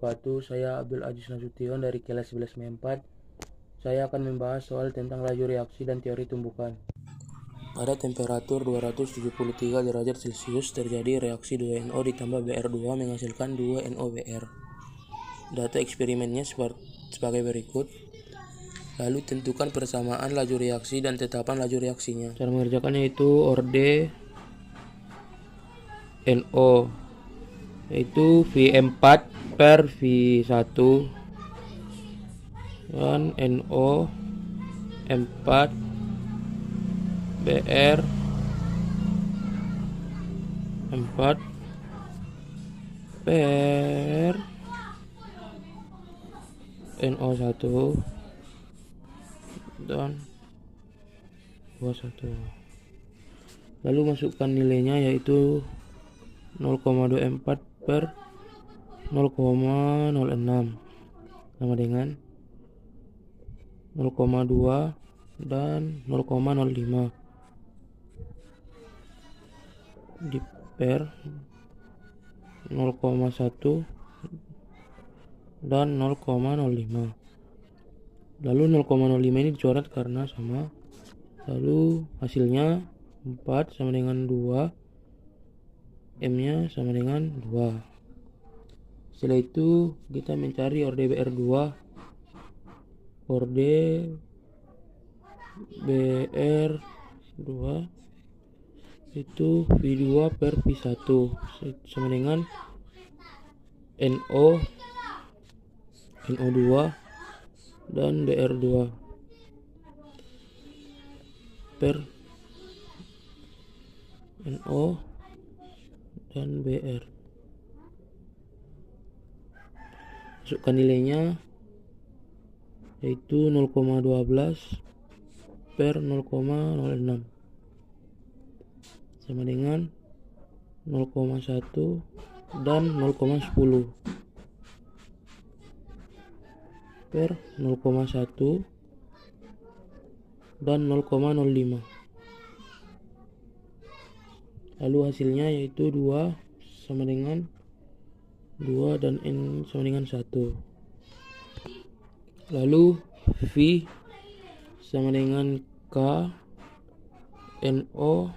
wabarakatuh. Saya Abdul Aziz Nasution dari kelas 11 M4. Saya akan membahas soal tentang laju reaksi dan teori tumbukan. Pada temperatur 273 derajat Celcius terjadi reaksi 2NO ditambah Br2 menghasilkan 2NOBr. Data eksperimennya sebagai berikut. Lalu tentukan persamaan laju reaksi dan tetapan laju reaksinya. Cara mengerjakannya itu orde NO yaitu V4 per V1 dan NO 4 BR 4 per NO1 dan 21. Lalu masukkan nilainya yaitu 0,24 per 0,06 sama dengan 0,2 dan 0,05 di per 0,1 dan 0,05. Lalu 0,05 ini dicoret karena sama. Lalu hasilnya 4 sama dengan 2, M nya sama dengan 2. Setelah itu kita mencari orde BR2. Orde BR2 itu V2 per V1 sama dengan NO2 dan BR2 per NO dan BR. Masukkan nilainya yaitu 0,12 per 0,06 sama dengan 0,1 dan 0,10 per 0,1 dan 0,05. Lalu hasilnya yaitu 2 sama dengan 2 dan N sama dengan 1. Lalu V sama dengan K NO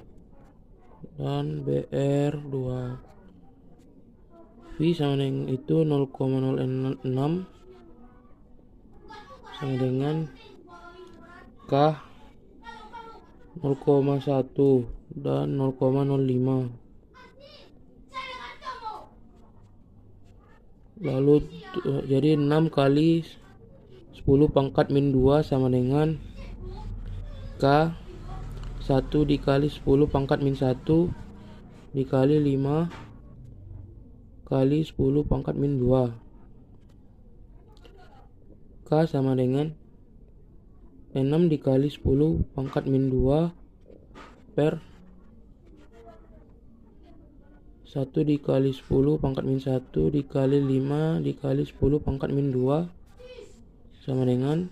dan BR2. V sama dengan itu 0,06 sama dengan K 0,1 dan 0,05. Lalu jadi 6 kali 10 pangkat min 2 sama dengan K 1 dikali 10 pangkat min 1 dikali 5 kali 10 pangkat min 2. K sama dengan 6 dikali 10 pangkat min 2 per 1 dikali 10 pangkat min 1 dikali 5 dikali 10 pangkat min 2 sama dengan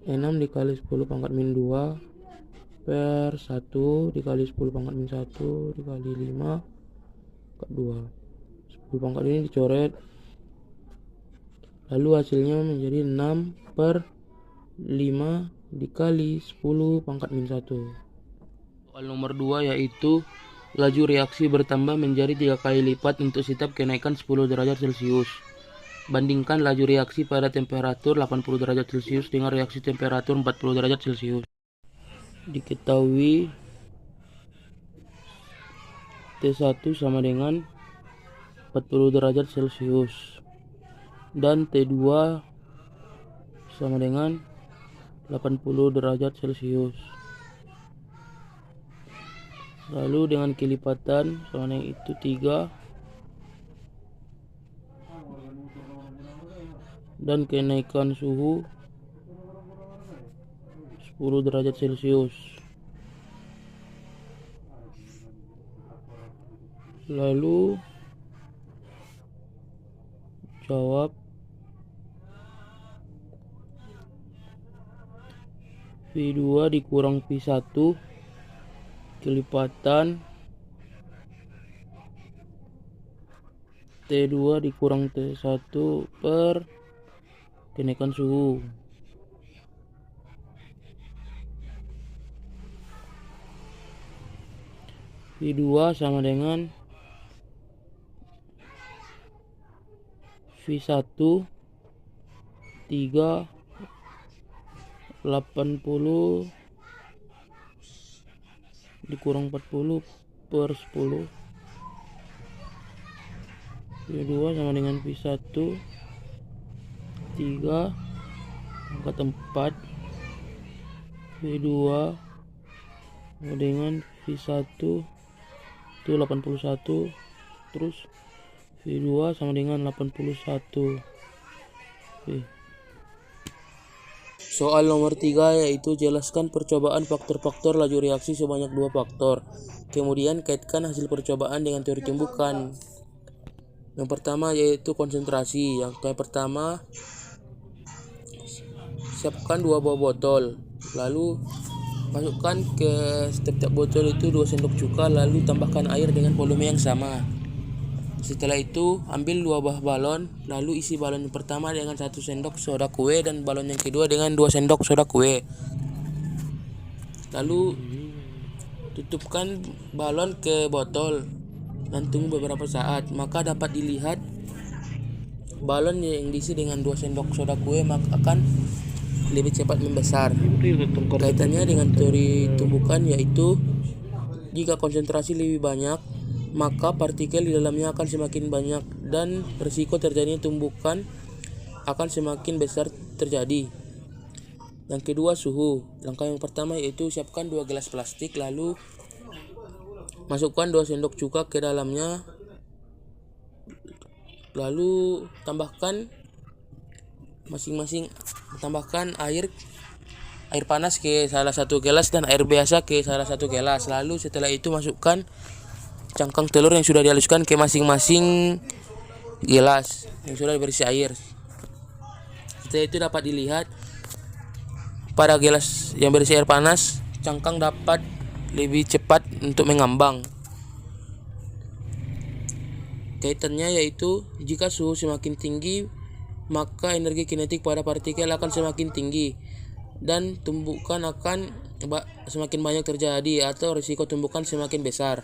6 dikali 10 pangkat min 2 per 1 dikali 10 pangkat min 1 dikali 5 ke 2. 10 pangkat ini dicoret. Lalu hasilnya menjadi 6 per 5 dikali 10 pangkat min 1. Soal nomor 2 yaitu laju reaksi bertambah menjadi 3 kali lipat untuk setiap kenaikan 10 derajat Celcius. Bandingkan laju reaksi pada temperatur 80 derajat Celcius dengan reaksi temperatur 40 derajat Celcius. Diketahui T1 sama dengan 40 derajat Celcius dan T2 sama dengan 80 derajat Celcius. Lalu dengan kelipatan sama dengan itu 3 dan kenaikan suhu 10 derajat Celcius. Lalu jawab V2 dikurang V1 kelipatan T2 dikurang T1 per kenaikan suhu. V2 sama dengan V1 3 80 dikurang 40 per 10. V2 sama dengan V1 3 angka 4. V2 sama dengan V1 itu 81, terus V2 sama dengan 81. Oke. Soal nomor 3 yaitu jelaskan percobaan faktor-faktor laju reaksi sebanyak 2 faktor. Kemudian kaitkan hasil percobaan dengan teori tumbukan. Yang pertama yaitu konsentrasi. Yang pertama, siapkan 2 buah botol. Lalu masukkan ke setiap botol itu 2 sendok cuka, lalu tambahkan air dengan volume yang sama. Setelah itu ambil 2 buah balon, lalu isi balon yang pertama dengan 1 sendok soda kue dan balon yang kedua dengan 2 sendok soda kue. Lalu tutupkan balon ke botol dan tunggu beberapa saat, maka dapat dilihat balon yang diisi dengan 2 sendok soda kue maka akan lebih cepat membesar. Kaitannya dengan teori tumbukan yaitu jika konsentrasi lebih banyak, maka partikel di dalamnya akan semakin banyak dan risiko terjadinya tumbukan akan semakin besar terjadi. Yang kedua, suhu. Langkah yang pertama yaitu siapkan 2 gelas plastik, lalu masukkan 2 sendok cuka ke dalamnya, lalu tambahkan air panas ke salah satu gelas dan air biasa ke salah satu gelas. Lalu setelah itu masukkan cangkang telur yang sudah dihaluskan ke masing-masing gelas yang sudah berisi air. Setelah itu dapat dilihat pada gelas yang berisi air panas, cangkang dapat lebih cepat untuk mengambang. Kaitannya yaitu jika suhu semakin tinggi, maka energi kinetik pada partikel akan semakin tinggi dan tumbukan akan semakin banyak terjadi atau risiko tumbukan semakin besar.